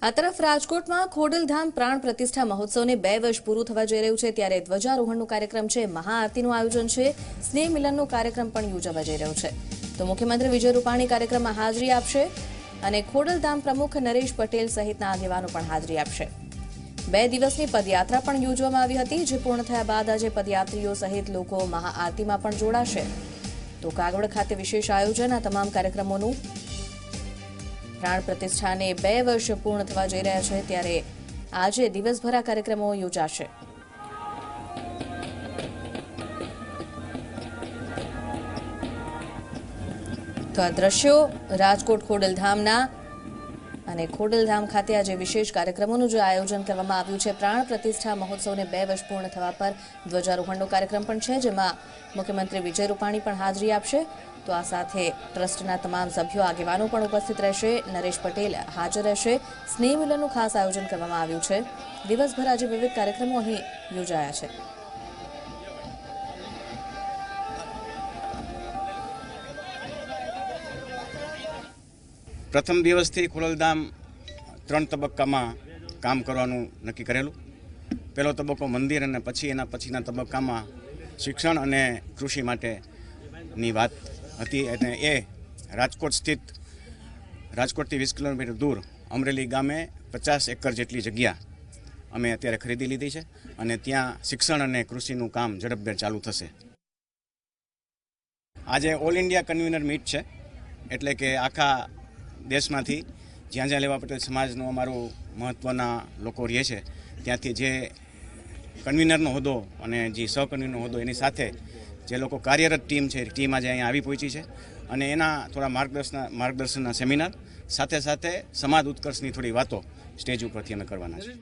આ તરફ રાજકોટમાં ખોડલધામ પ્રાણ પ્રતિષ્ઠા મહોત્સવને 2 વર્ષ પૂરું થવા જઈ રહ્યું છે ત્યારે ધ્વજારોહણનો કાર્યક્રમ છે, મહાઆરતીનું આયોજન છે, સ્નેહ મિલનનો કાર્યક્રમ પણ યોજાવા જઈ રહ્યો છે। તો મુખ્યમંત્રી વિજય રૂપાણી કાર્યક્રમમાં હાજરી આપશે અને ખોડલધામ પ્રમુખ નરેશ પટેલ સહિતના આગેવાનો પણ હાજરી આપશે। 2 દિવસની પદયાત્રા પણ યોજવામાં આવી હતી, જે પૂર્ણ થયા બાદ આજે પદયાત્રીઓ સહિત લોકો મહાઆરતીમાં પણ જોડાશે। તો કાગવડ ખાતે વિશેષ આયોજન આ તમામ કાર્યક્રમોનું પ્રાણ પ્રતિષ્ઠાને 2 વર્ષ પૂર્ણ થવા જઈ રહ્યા છે ત્યારે આજે દિવસભર આ કાર્યક્રમો યોજાશે। તો આ દ્રશ્યો રાજકોટ ખોડલધામના અને ખોડલધામ ખાતે આજે વિશેષ કાર્યક્રમોનું જે આયોજન કરવામાં આવ્યું છે। પ્રાણ પ્રતિષ્ઠા મહોત્સવને 2 વર્ષ પૂર્ણ થવા પર ધ્વજારોહણનો કાર્યક્રમ પણ છે, જેમાં મુખ્યમંત્રી વિજય રૂપાણી પણ હાજરી આપશે। તો આ સાથે ટ્રસ્ટના તમામ સભ્યો આગેવાનો પણ ઉપસ્થિત રહેશે, નરેશ પટેલ હાજર રહેશે। સ્નેહ મિલનનું ખાસ આયોજન કરવામાં આવ્યું છે। દિવસભર આજે વિવિધ કાર્યક્રમો અહીં યોજાયા છે। પ્રથમ દિવસથી ખોડલધામ 3 તબક્કામાં કામ કરવાનું નક્કી કરેલું। પહેલો તબક્કો મંદિર અને પછી એના પછીના તબક્કામાં શિક્ષણ અને કૃષિ માટેની વાત હતી અને એ રાજકોટ સ્થિત રાજકોટથી 20 કિલોમીટર દૂર અમરેલી ગામે 50 એકર જેટલી જગ્યા અમે અત્યારે ખરીદી લીધી છે અને ત્યાં શિક્ષણ અને કૃષિનું કામ ઝડપભેર ચાલુ થશે। આજે ઓલ ઇન્ડિયા કન્વીનર મીટ છે, એટલે કે આખા દેશમાંથી જ્યાં જ્યાં લેવા પટેલ સમાજનું અમારું મહત્ત્વના લોકો રહે છે ત્યાંથી જે કન્વીનરનો હોદ્દો અને જે સહકન્વીનરનો હોદ્દો એની સાથે જે લોકો કાર્યરત ટીમ છે, ટીમ આજે અહીંયા આવી પહોંચી છે અને એના થોડા માર્ગદર્શનના સેમિનાર સાથે સાથે સમાજ ઉત્કર્ષની થોડી વાતો સ્ટેજ ઉપરથી અમે કરવાના છે।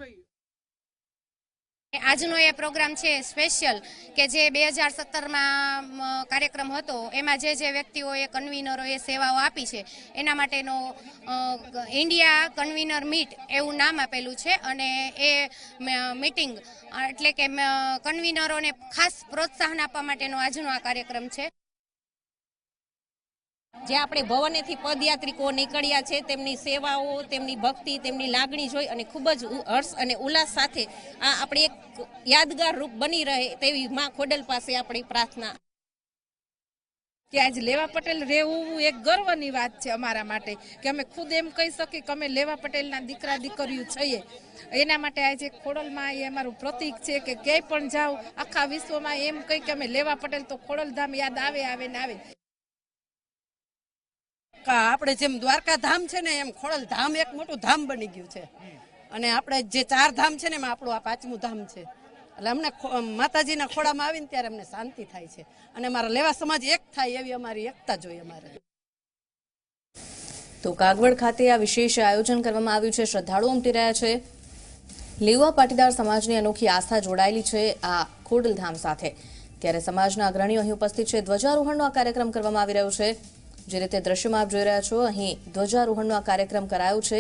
આજનો એ પ્રોગ્રામ છે સ્પેશિયલ કે જે 2017માં કાર્યક્રમ હતો, એમાં જે વ્યક્તિઓએ કન્વીનરોએ સેવાઓ આપી છે એના માટેનો ઇન્ડિયા કન્વીનર મીટ એવું નામ આપેલું છે અને એ મીટિંગ એટલે કે કન્વીનરોને ખાસ પ્રોત્સાહન આપવા માટેનો આજનો આ કાર્યક્રમ છે। જે આપણે ભવનેથી પદયાત્રિકો નીકળ્યા છે, તેમની સેવાઓ, તેમની ભક્તિ, તેમની લાગણી જોઈ અને ખૂબ જ હર્ષ અને ઉલ્લાસ સાથે આ આપણી એક યાદગાર રૂપ બની રહે તેવી માં ખોડલ પાસે આપણી પ્રાર્થના કે આજ લેવા પટેલ રહેવું એક ગર્વની વાત છે અમારા માટે, કે અમે ખુદ એમ કહી શકીએ કે અમે લેવા પટેલના દીકરા દીકરીઓ છીએ। એના માટે આજે ખોડલમાં એ અમારું પ્રતીક છે કે ક્યાંય પણ જાઓ આખા વિશ્વમાં એમ કહી કે અમે લેવા પટેલ તો ખોડલધામ યાદ આવે આવે ને આવે। આપણે જેમ દ્વારકા ધામ છે ને એમ ખોડલધામ એક મોટું ધામ બની ગયું છે અને આપણે જે 4 ધામ છે ને એમાં આપણું આ 5મું ધામ છે। એટલે અમને માતાજીના ખોળામાં આવીને ત્યારે અમને શાંતિ થાય છે અને અમારા લેવા સમાજ એક થાય એવી અમારી એકતા જોઈએ અમારે। તો કાગવડ ખાતે આ વિશેષ આયોજન કરવામાં આવ્યું છે, શ્રદ્ધાળુઓ ઉમટી રહ્યા છે। લેવા પાટીદાર સમાજની અનોખી આસ્થા જોડાયેલી છે આ ખોડલધામ સાથે, ત્યારે સમાજના અગ્રણીઓ અહીં ઉપસ્થિત છે। ધ્વજારોહણનો આ કાર્યક્રમ કરવામાં આવી રહ્યો છે। જે રીતે દ્રશ્યમાં આપ જોઈ રહ્યા છો, અહીં ધ્વજારોહણનો આ કાર્યક્રમ કરાયો છે।